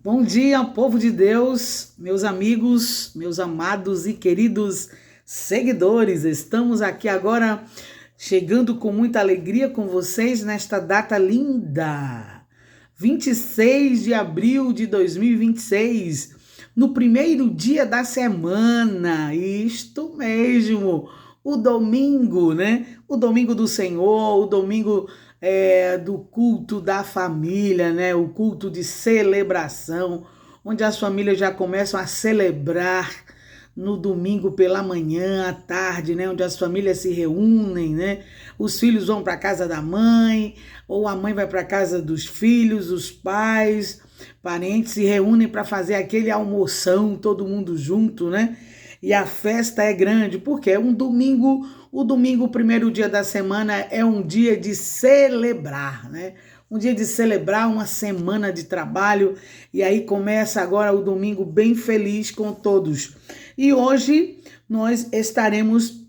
Bom dia, povo de Deus, meus amigos, meus amados e queridos seguidores. Estamos aqui agora chegando com muita alegria com vocês nesta data linda, 26 de abril de 2026, no primeiro dia da semana, isto mesmo, o domingo, né? O domingo do Senhor, o domingo do culto da família, né? O culto de celebração, onde as famílias já começam a celebrar no domingo pela manhã, à tarde, né? Onde as famílias se reúnem, né? Os filhos vão para a casa da mãe, ou a mãe vai para a casa dos filhos, os pais, parentes se reúnem para fazer aquele almoção, todo mundo junto, né? E a festa é grande, porque é um domingo, o domingo, o primeiro dia da semana, é um dia de celebrar, né? Um dia de celebrar uma semana de trabalho, e aí começa agora o domingo bem feliz com todos. E hoje nós estaremos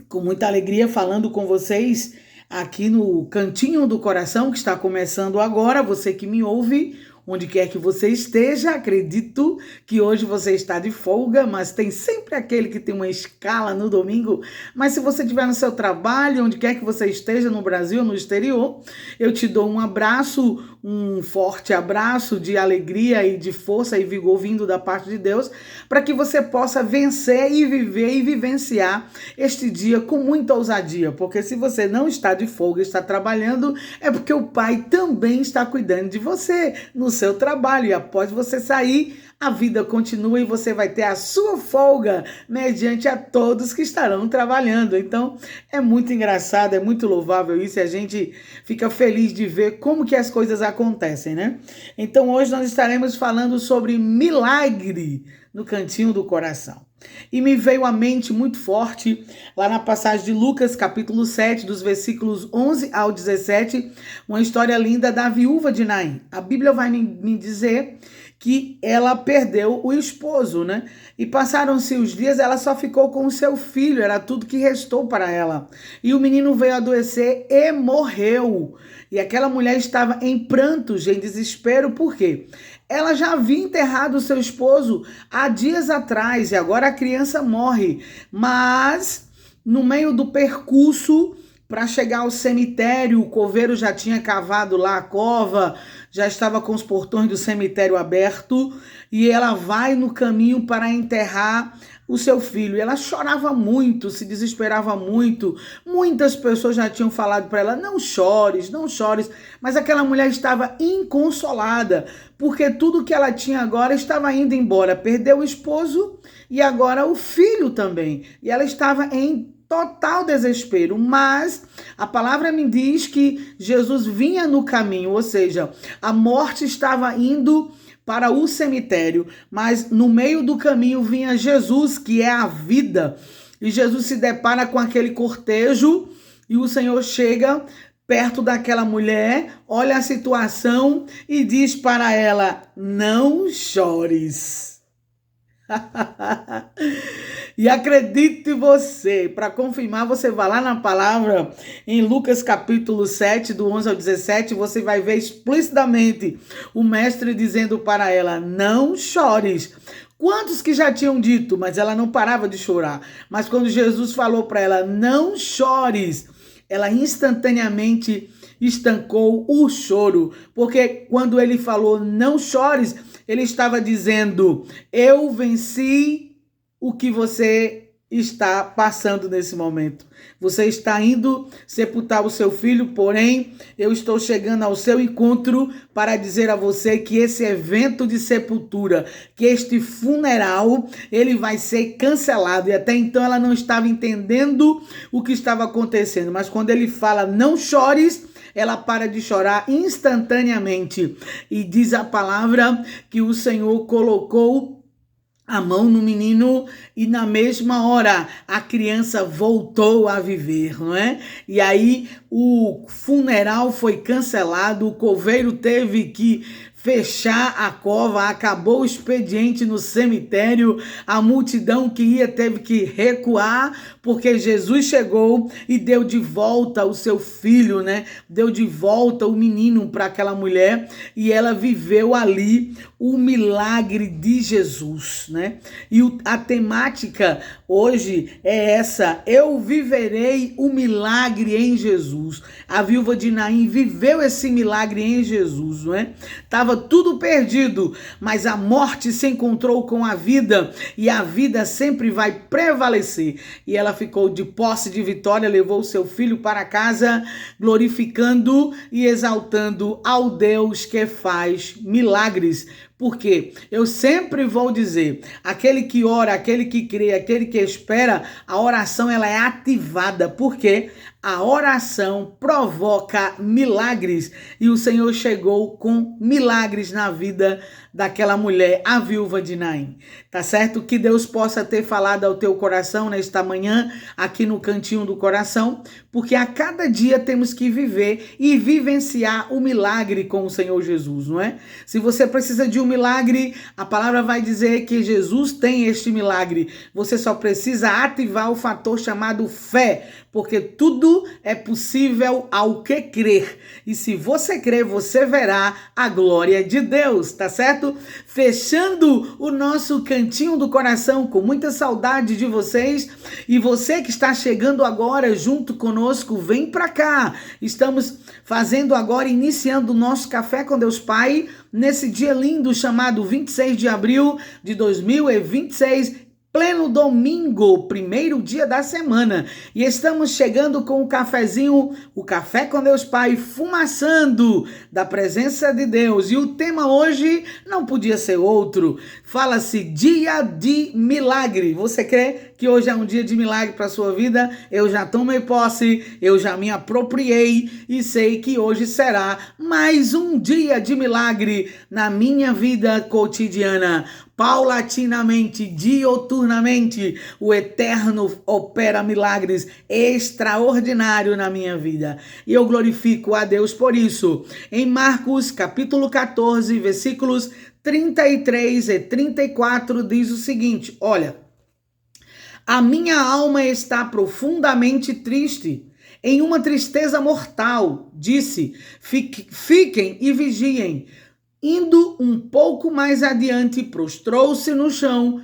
com muita alegria falando com vocês aqui no Cantinho do Coração, que está começando agora, você que me ouve, onde quer que você esteja, acredito que hoje você está de folga, mas tem sempre aquele que tem uma escala no domingo. Mas se você estiver no seu trabalho, onde quer que você esteja, no Brasil ou no exterior, eu te dou um abraço, um forte abraço de alegria e de força e vigor vindo da parte de Deus, para que você possa vencer e viver e vivenciar este dia com muita ousadia, porque se você não está de folga, está trabalhando, é porque o Pai também está cuidando de você no seu trabalho, e após você sair, a vida continua e você vai ter a sua folga mediante a todos que estarão trabalhando. Então é muito engraçado, é muito louvável isso, e a gente fica feliz de ver como que as coisas acontecem, né? Então hoje nós estaremos falando sobre milagre no Cantinho do Coração. E me veio à mente muito forte, lá na passagem de Lucas, capítulo 7, dos versículos 11 ao 17, uma história linda da viúva de Naim. A Bíblia vai me dizer que ela perdeu o esposo, né? E passaram-se os dias, ela só ficou com o seu filho, era tudo que restou para ela. E o menino veio adoecer e morreu. E aquela mulher estava em prantos, em desespero, por quê? Ela já havia enterrado o seu esposo há dias atrás e agora a criança morre. Mas, no meio do percurso, para chegar ao cemitério, o coveiro já tinha cavado lá a cova, já estava com os portões do cemitério aberto, e ela vai no caminho para enterrar o seu filho. E ela chorava muito, se desesperava muito. Muitas pessoas já tinham falado para ela: não chores, não chores. Mas aquela mulher estava inconsolada, porque tudo que ela tinha agora estava indo embora. Perdeu o esposo e agora o filho também. E ela estava em total desespero, mas a palavra me diz que Jesus vinha no caminho, ou seja, a morte estava indo para o cemitério, mas no meio do caminho vinha Jesus, que é a vida, e Jesus se depara com aquele cortejo, e o Senhor chega perto daquela mulher, olha a situação e diz para ela: não chores. E acredite você, para confirmar, você vai lá na palavra, em Lucas capítulo 7, do 11 ao 17, você vai ver explicitamente o mestre dizendo para ela: não chores. Quantos que já tinham dito, mas ela não parava de chorar. Mas quando Jesus falou para ela: não chores, ela instantaneamente estancou o choro, porque quando ele falou não chores, ele estava dizendo: eu venci o que você está passando nesse momento. Você está indo sepultar o seu filho, porém eu estou chegando ao seu encontro para dizer a você que esse evento de sepultura, que este funeral, ele vai ser cancelado. E até então ela não estava entendendo o que estava acontecendo, mas quando ele fala não chores, ela para de chorar instantaneamente. E diz a palavra que o Senhor colocou a mão no menino e na mesma hora a criança voltou a viver, não é? E aí o funeral foi cancelado, o coveiro teve que fechar a cova, acabou o expediente no cemitério, a multidão que ia teve que recuar, porque Jesus chegou e deu de volta o seu filho, né? Deu de volta o menino para aquela mulher e ela viveu ali o milagre de Jesus, né? E a temática hoje é essa: eu viverei o milagre em Jesus. A viúva de Naim viveu esse milagre em Jesus, não é? Tava tudo perdido, mas a morte se encontrou com a vida e a vida sempre vai prevalecer. E ela ficou de posse de vitória, levou seu filho para casa, glorificando e exaltando ao Deus que faz milagres. Porque eu sempre vou dizer, aquele que ora, aquele que crê, aquele que espera, a oração ela é ativada, porque a oração provoca milagres e o Senhor chegou com milagres na vida daquela mulher, a viúva de Naim. Tá certo? Que Deus possa ter falado ao teu coração nesta manhã, aqui no cantinho do coração, porque a cada dia temos que viver e vivenciar o milagre com o Senhor Jesus, não é? Se você precisa de um milagre, a palavra vai dizer que Jesus tem este milagre. Você só precisa ativar o fator chamado fé, porque tudo é possível ao que crer. E se você crer, você verá a glória de Deus, tá certo? Fechando o nosso cantinho do coração, com muita saudade de vocês. E você que está chegando agora junto conosco, vem pra cá. Estamos fazendo agora, iniciando o nosso Café com Deus Pai, nesse dia lindo chamado 26 de abril de 2026, pleno domingo, primeiro dia da semana. E estamos chegando com o cafezinho, o Café com Deus Pai, fumaçando da presença de Deus. E o tema hoje não podia ser outro. Fala-se dia de milagre. Você crê que hoje é um dia de milagre para a sua vida? Eu já tomei posse, eu já me apropriei e sei que hoje será mais um dia de milagre na minha vida cotidiana. Paulatinamente, dioturnamente, o Eterno opera milagres extraordinários na minha vida. E eu glorifico a Deus por isso. Em Marcos, capítulo 14, versículos 33 e 34, diz o seguinte: olha, a minha alma está profundamente triste, em uma tristeza mortal. Disse, fiquem e vigiem. Indo um pouco mais adiante, prostrou-se no chão,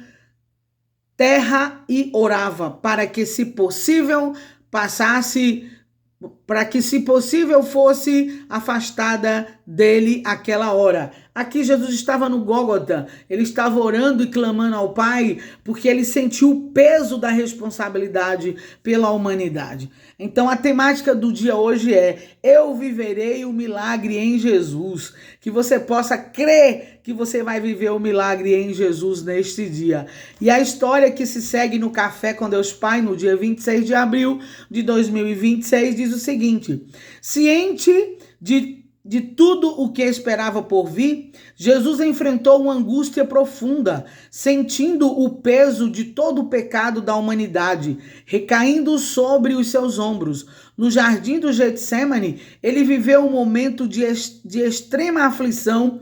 terra e orava, para que, se possível, fosse afastada dele aquela hora. Aqui Jesus estava no Gólgota, ele estava orando e clamando ao Pai, porque ele sentiu o peso da responsabilidade pela humanidade. Então a temática do dia hoje é: eu viverei o milagre em Jesus. Que você possa crer que você vai viver o milagre em Jesus neste dia. E a história que se segue no Café com Deus Pai, no dia 26 de abril de 2026, diz o seguinte: ciente de tudo o que esperava por vir, Jesus enfrentou uma angústia profunda, sentindo o peso de todo o pecado da humanidade, recaindo sobre os seus ombros. No jardim do Getsêmani, ele viveu um momento de extrema aflição,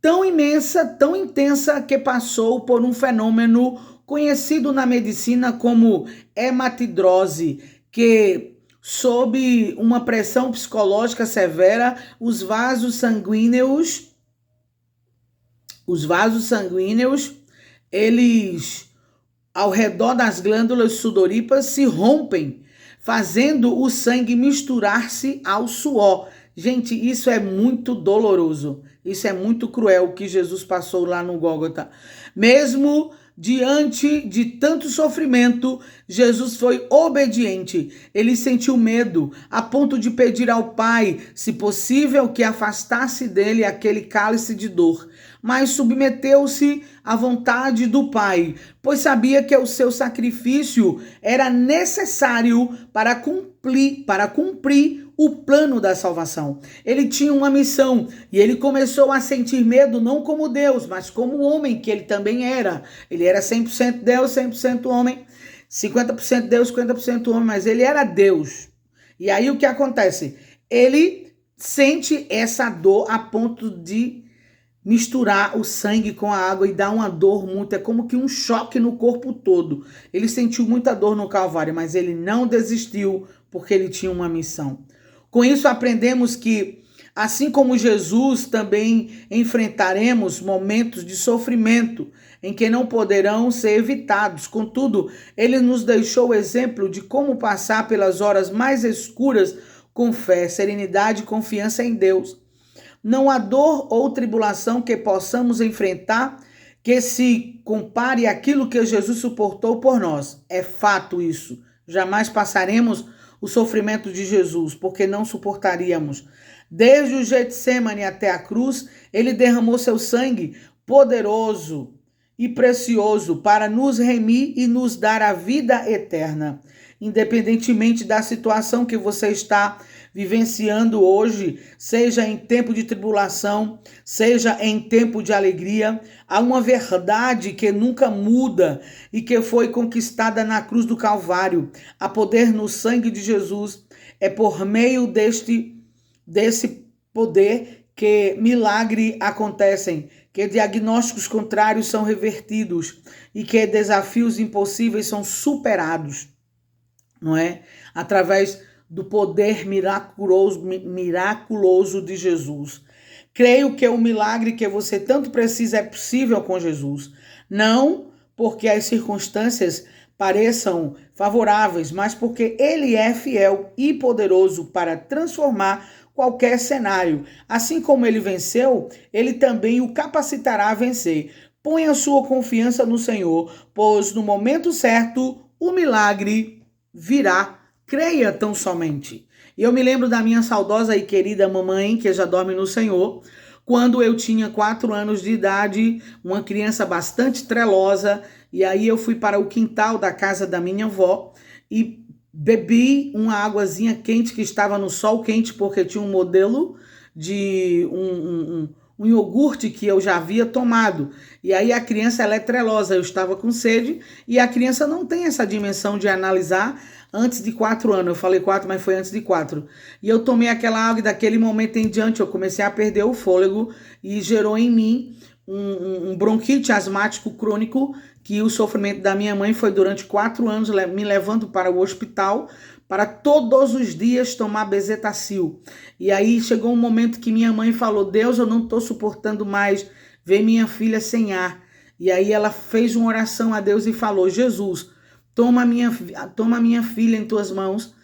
tão imensa, tão intensa, que passou por um fenômeno conhecido na medicina como hematidrose, que sob uma pressão psicológica severa, os vasos sanguíneos, eles, ao redor das glândulas sudoríparas, se rompem, fazendo o sangue misturar-se ao suor. Gente, isso é muito doloroso, isso é muito cruel o que Jesus passou lá no Gólgota. Mesmo diante de tanto sofrimento, Jesus foi obediente. Ele sentiu medo, a ponto de pedir ao Pai, se possível, que afastasse dele aquele cálice de dor. Mas submeteu-se à vontade do Pai, pois sabia que o seu sacrifício era necessário para cumprir o plano da salvação. Ele tinha uma missão e ele começou a sentir medo não como Deus, mas como homem que ele também era. Ele era 100% Deus, 100% homem, 50% Deus, 50% homem, mas ele era Deus. E aí o que acontece? Ele sente essa dor a ponto de misturar o sangue com a água e dar uma dor muito, é como que um choque no corpo todo. Ele sentiu muita dor no Calvário, mas ele não desistiu porque ele tinha uma missão. Com isso aprendemos que, assim como Jesus, também enfrentaremos momentos de sofrimento em que não poderão ser evitados. Contudo, ele nos deixou o exemplo de como passar pelas horas mais escuras com fé, serenidade e confiança em Deus. Não há dor ou tribulação que possamos enfrentar que se compare àquilo que Jesus suportou por nós. É fato isso. Jamais passaremos o sofrimento de Jesus, porque não suportaríamos. Desde o Getsêmani até a cruz, ele derramou seu sangue poderoso e precioso para nos remir e nos dar a vida eterna. Independentemente da situação que você está vivenciando hoje, seja em tempo de tribulação, seja em tempo de alegria, há uma verdade que nunca muda e que foi conquistada na cruz do Calvário. Há poder no sangue de Jesus. É por meio desse poder que milagres acontecem, que diagnósticos contrários são revertidos e que desafios impossíveis são superados, não é? Através do poder miraculoso de Jesus. Creio que o milagre que você tanto precisa é possível com Jesus. Não porque as circunstâncias pareçam favoráveis, mas porque ele é fiel e poderoso para transformar qualquer cenário. Assim como ele venceu, ele também o capacitará a vencer. Ponha sua confiança no Senhor, pois no momento certo o milagre virá. Creia tão somente. E eu me lembro da minha saudosa e querida mamãe, que já dorme no Senhor, quando eu tinha 4 anos de idade, uma criança bastante trelosa, e aí eu fui para o quintal da casa da minha avó e bebi uma águazinha quente que estava no sol quente, porque tinha um modelo de um iogurte que eu já havia tomado. E aí a criança, ela é trelosa, eu estava com sede, e a criança não tem essa dimensão de analisar antes de 4 anos. Eu falei 4, mas foi antes de 4. E eu tomei aquela água e daquele momento em diante eu comecei a perder o fôlego e gerou em mim um bronquite asmático crônico, que o sofrimento da minha mãe foi durante 4 anos me levando para o hospital para todos os dias tomar bezetacil. E aí chegou um momento que minha mãe falou: Deus, eu não estou suportando mais ver minha filha sem ar. E aí ela fez uma oração a Deus e falou: Jesus, toma minha filha em tuas mãos,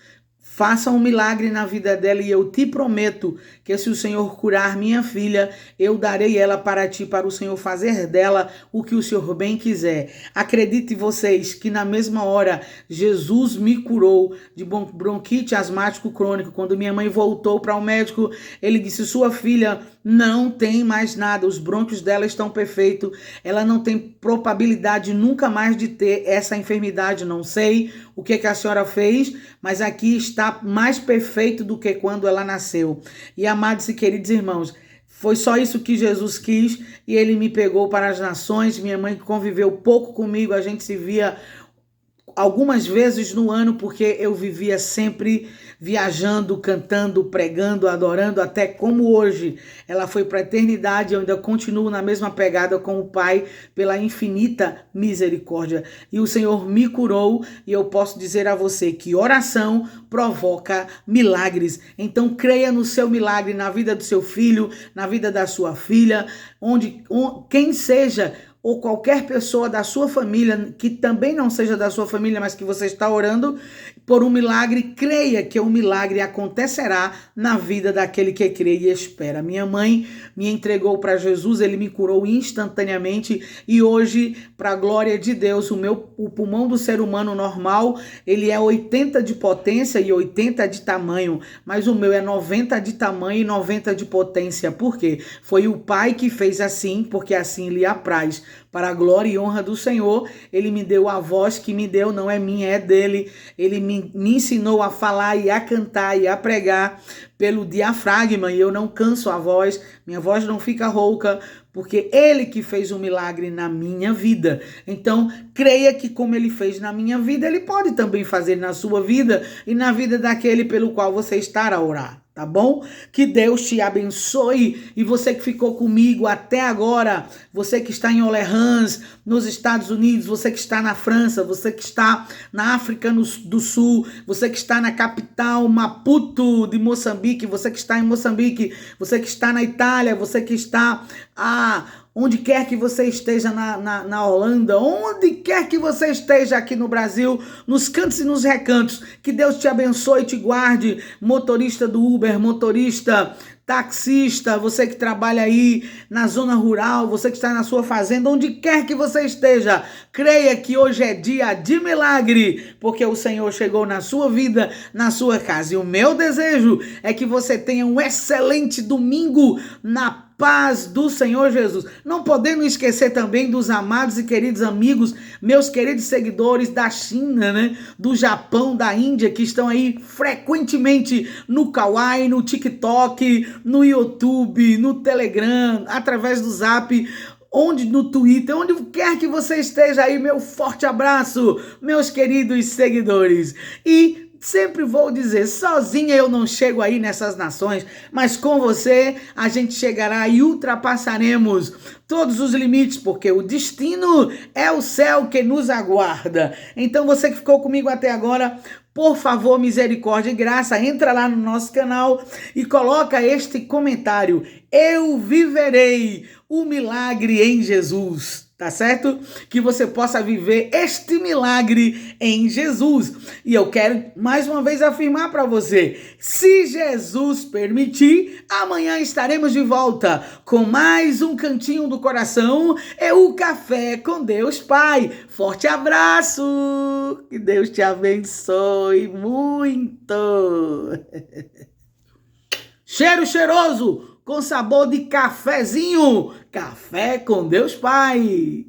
faça um milagre na vida dela e eu te prometo que se o Senhor curar minha filha, eu darei ela para ti, para o Senhor fazer dela o que o Senhor bem quiser. Acredite vocês que na mesma hora Jesus me curou de bronquite asmático crônico. Quando minha mãe voltou para o médico, ele disse: sua filha não tem mais nada, os brônquios dela estão perfeitos, ela não tem probabilidade nunca mais de ter essa enfermidade. Não sei o que a senhora fez, mas aqui está mais perfeito do que quando ela nasceu. E amados e queridos irmãos, foi só isso que Jesus quis e ele me pegou para as nações. Minha mãe conviveu pouco comigo, a gente se via algumas vezes no ano, porque eu vivia sempre viajando, cantando, pregando, adorando, até como hoje. Ela foi para a eternidade, eu ainda continuo na mesma pegada com o Pai, pela infinita misericórdia. E o Senhor me curou, e eu posso dizer a você que oração provoca milagres. Então creia no seu milagre, na vida do seu filho, na vida da sua filha, quem seja, ou qualquer pessoa da sua família, que também não seja da sua família, mas que você está orando por um milagre, creia que o milagre acontecerá na vida daquele que crê e espera. Minha mãe me entregou para Jesus, ele me curou instantaneamente e hoje, para a glória de Deus, o pulmão do ser humano normal, ele é 80 de potência e 80 de tamanho, mas o meu é 90 de tamanho e 90 de potência. Por quê? Foi o Pai que fez assim, porque assim lhe apraz. Para a glória e honra do Senhor, ele me deu a voz que me deu, não é minha, é dele. Ele me me ensinou a falar e a cantar e a pregar pelo diafragma, e eu não canso a voz, minha voz não fica rouca, porque ele que fez um milagre na minha vida. Então, creia que como ele fez na minha vida, ele pode também fazer na sua vida e na vida daquele pelo qual você estará a orar. Tá bom? Que Deus te abençoe. E você que ficou comigo até agora, você que está em Orleans, nos Estados Unidos, você que está na França, você que está na África do Sul, você que está na capital Maputo de Moçambique, você que está em Moçambique, você que está na Itália, você que está onde quer que você esteja na Holanda, onde quer que você esteja aqui no Brasil, nos cantos e nos recantos, que Deus te abençoe e te guarde, motorista do Uber, motorista, taxista, você que trabalha aí na zona rural, você que está na sua fazenda, onde quer que você esteja, creia que hoje é dia de milagre, porque o Senhor chegou na sua vida, na sua casa. E o meu desejo é que você tenha um excelente domingo na paz do Senhor Jesus. Não podendo esquecer também dos amados e queridos amigos, meus queridos seguidores da China, né? Do Japão, da Índia, que estão aí frequentemente no Kawaii, no TikTok, no YouTube, no Telegram, através do Zap, no Twitter, onde quer que você esteja aí, meu forte abraço, meus queridos seguidores. E sempre vou dizer, sozinha eu não chego aí nessas nações, mas com você a gente chegará e ultrapassaremos todos os limites, porque o destino é o céu que nos aguarda. Então você que ficou comigo até agora, por favor, misericórdia e graça, entra lá no nosso canal e coloca este comentário: eu viverei o milagre em Jesus. Tá certo? Que você possa viver este milagre em Jesus. E eu quero mais uma vez afirmar para você, se Jesus permitir, amanhã estaremos de volta com mais um Cantinho do Coração, é o Café com Deus Pai. Forte abraço, que Deus te abençoe muito. Cheiro cheiroso, com sabor de cafezinho. Café com Deus Pai.